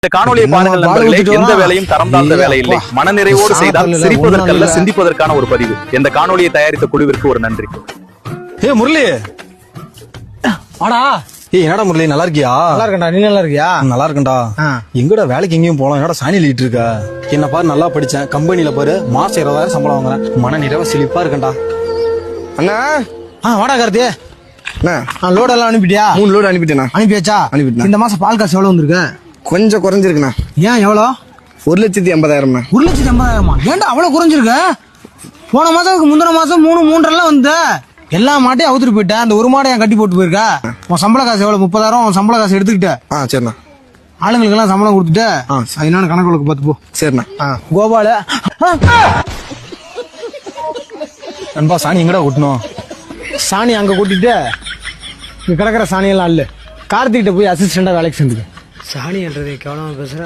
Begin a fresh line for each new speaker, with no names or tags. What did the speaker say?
இந்த காணொலியை பாருங்கள் நண்பர்களே. எந்த வேலையும் தரம் தாழ்ந்த வேலை இல்லை. மனநிறைவோடு செய்தால் சிரிப்பதற்கல்ல சிந்திப்பதற்கான ஒரு பதிவு. இந்த காணொலியை தயாரித்த குழுவிற்கு ஒரு நன்றி.
ஏ முரளி,
வாடா.
ஏய் என்னடா முரளி, நல்லா இருக்கியா?
நல்லா இருக்கேன்டா, நீ நல்லா இருக்கியா?
நல்லா இருக்கேன்டா. எங்கடா வேலைக்கு எங்கேயும் போலாம்? என்னடா சாணி எழுதிட்டு இருக்க? என்ன பாரு, நல்லா படிச்சேன், கம்பெனில பாரு மாசம் 20,000 சம்பளம் வாங்குறேன், மன நிறைவா செழிப்பா இருக்கேன்டா.
அண்ணா
வாடா கார்த்தி.
லோட் எல்லாம் அனுப்பிட்டியா?
3 லோடு அனுப்பிட்டேனா?
அனுப்பியாச்சா?
அனுப்பிட்டேன்.
இந்த மாசம் பால் காசு எவ்வளவு வந்திருக்கு?
கொஞ்சம் குறைஞ்சிருக்குண்ணா.
ஏன் எவ்வளோ?
1,80,000.
1,80,000? ஏன்டா அவ்வளவு குறைஞ்சிருக்கு? போன மாசம் முந்தின மாசம் 3 வந்து எல்லா மாட்டையும் அவுத்துட்டு போயிட்டேன். அந்த ஒரு மாடை என் கட்டி போட்டு போயிருக்கா. உன் சம்பள காசு எவ்வளவு? 30,000 உன் சம்பள காசு எடுத்துக்கிட்ட.
சரிண்ணா.
ஆளுங்களுக்கு எல்லாம் சம்பளம் கொடுத்துட்டு அது என்னன்னு கணக்கு பார்த்து போ.
சரிண்ணா.
கோபால
நண்பா, சாணி எங்கடா கொட்டணும்?
சாணி அங்க கூட்டிட்டு இங்க கிடக்குற சாணியெல்லாம் இல்ல, கார்த்திகிட்ட போய் அசிஸ்டண்டா வேலைக்கு சேர்ந்துக்க. சாணி என்றதை கவனமா பேசுற.